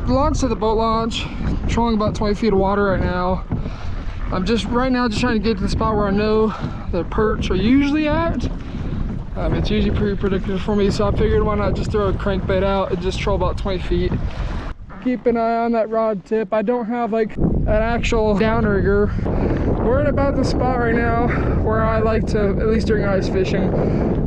launched at the boat launch, trolling about 20 feet of water right now. I'm just trying to get to the spot where I know the perch are usually at. It's usually pretty predictable for me, so I figured why not just throw a crankbait out and just troll about 20 feet. Keep an eye on that rod tip. I don't have like an actual downrigger. We're at about the spot right now where I like to, at least during ice fishing,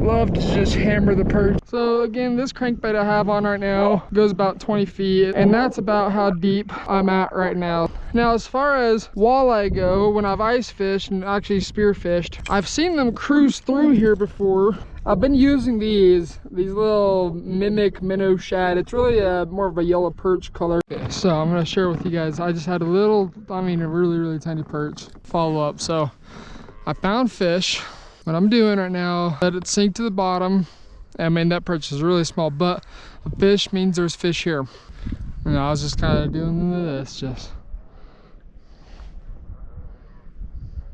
love to just hammer the perch. So again, this crankbait I have on right now goes about 20 feet, and that's about how deep I'm at right now. Now, as far as walleye go, when I've ice fished and actually spear fished, I've seen them cruise through here before. I've been using these little mimic minnow shad. It's really more of a yellow perch color. Okay, so I'm gonna share with you guys. I just had a really tiny perch follow up. So I found fish. What I'm doing right now, let it sink to the bottom. I mean, that perch is really small, but a fish means there's fish here. And I was just kind of doing this, just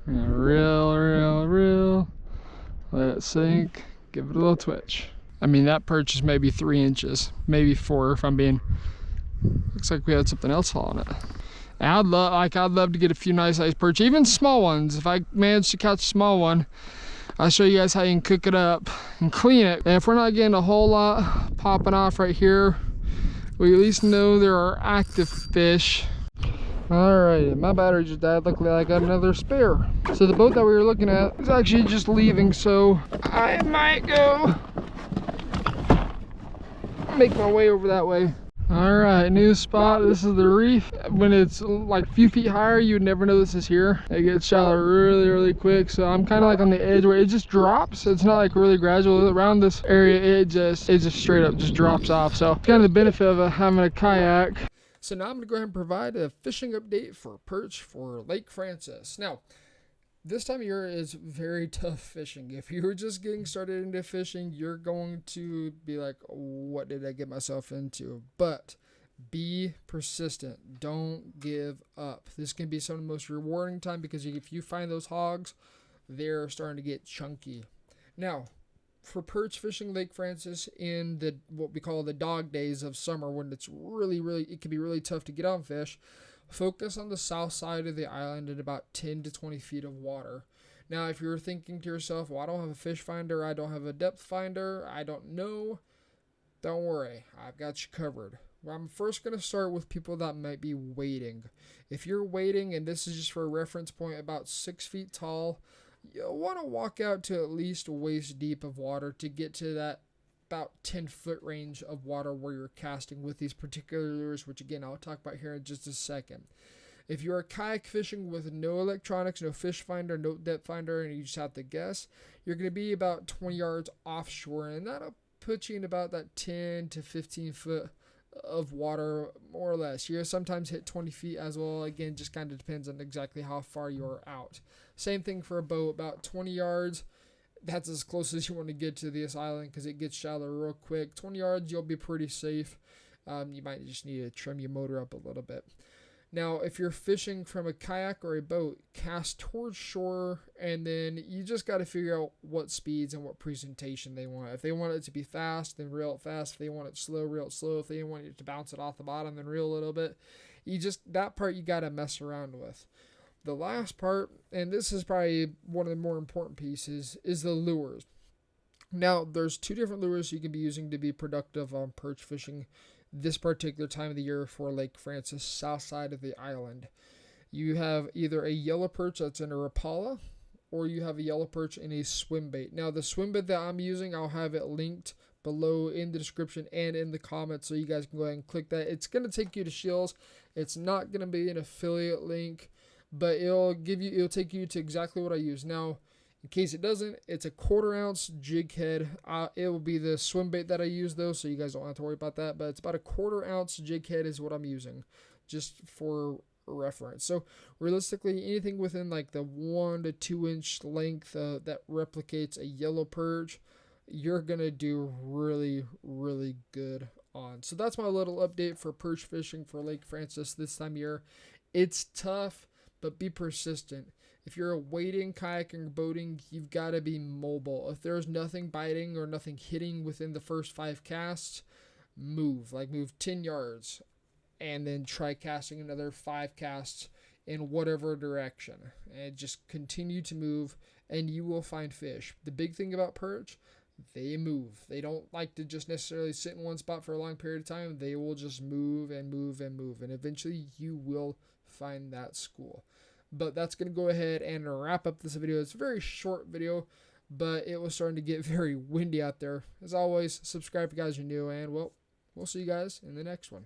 real. Let it sink. Give it a little twitch. I mean, that perch is maybe 3 inches, maybe 4 if I'm being. Looks like we had something else on it. I'd love to get a few nice size perch, even small ones. If I manage to catch a small one, I'll show you guys how you can cook it up and clean it. And if we're not getting a whole lot popping off right here, we at least know there are active fish. Alright, my battery just died. Luckily I got another spare. So the boat that we were looking at is actually just leaving, so I might go make my way over that way. Alright, new spot. This is the reef. When it's like a few feet higher, you would never know this is here. It gets shallow really quick, so I'm kind of like on the edge where it just drops. It's not like really gradual. Around this area, it just straight up just drops off. So kind of the benefit of having a kayak. So now I'm going to go ahead and provide a fishing update for perch for Lake Francis. Now, this time of year is very tough fishing. If you're just getting started into fishing, you're going to be like, what did I get myself into? But be persistent. Don't give up. This can be some of the most rewarding time because if you find those hogs, they're starting to get chunky. Now, for perch fishing Lake Francis in the what we call the dog days of summer, when it's it can be really tough to get on fish, focus on the south side of the island at about 10 to 20 feet of water. Now, if you're thinking to yourself, well, I don't have a fish finder, I don't have a depth finder, I don't know, don't worry, I've got you covered. Well, I'm first going to start with people that might be wading. If you're wading, and this is just for a reference point, about 6 feet tall, you'll want to walk out to at least waist deep of water to get to that about 10-foot range of water where you're casting with these particular lures, which again I'll talk about here in just a second. If you're kayak fishing with no electronics, no fish finder, no depth finder, and you just have to guess, you're going to be about 20 yards offshore, and that'll put you in about that 10 to 15 foot of water, more or less. You'll sometimes hit 20 feet as well. Again, just kind of depends on exactly how far you're out. Same thing for a boat, about 20 yards. That's as close as you want to get to this island because it gets shallow real quick. 20 yards, you'll be pretty safe. You might just need to trim your motor up a little bit. Now, if you're fishing from a kayak or a boat, cast towards shore, and then you just got to figure out what speeds and what presentation they want. If they want it to be fast, then reel it fast. If they want it slow, reel it slow. If they want it to bounce it off the bottom, then reel a little bit. That part you got to mess around with. The last part, and this is probably one of the more important pieces, is the lures. Now, there's 2 different lures you can be using to be productive on perch fishing this particular time of the year for Lake Francis, south side of the island. You have either a yellow perch that's in a Rapala, or you have a yellow perch in a swim bait. Now, the swim bait that I'm using, I'll have it linked below in the description and in the comments, so you guys can go ahead and click that. It's going to take you to Shills. It's not going to be an affiliate link, but it'll take you to exactly what I use. Now, in case it doesn't, it's a 1/4 ounce jig head. It will be the swim bait that I use though, so you guys don't have to worry about that. But it's about a 1/4 ounce jig head is what I'm using, just for reference. So realistically, anything within like the 1 to 2 inch length that replicates a yellow perch, you're gonna do really good on. So that's my little update for perch fishing for Lake Francis this time of year. It's tough, but be persistent. If you're wading, kayaking, or boating, you've got to be mobile. If there's nothing biting or nothing hitting within the first 5 casts, move 10 yards. and then try casting another 5 casts in whatever direction, and just continue to move, and you will find fish. The big thing about perch, they move. They don't like to just necessarily sit in one spot for a long period of time. They will just move and move and move, and eventually you will find that school. But that's going to go ahead and wrap up this video. It's a very short video, but it was starting to get very windy out there. As always, subscribe if you guys are new, and well, we'll see you guys in the next one.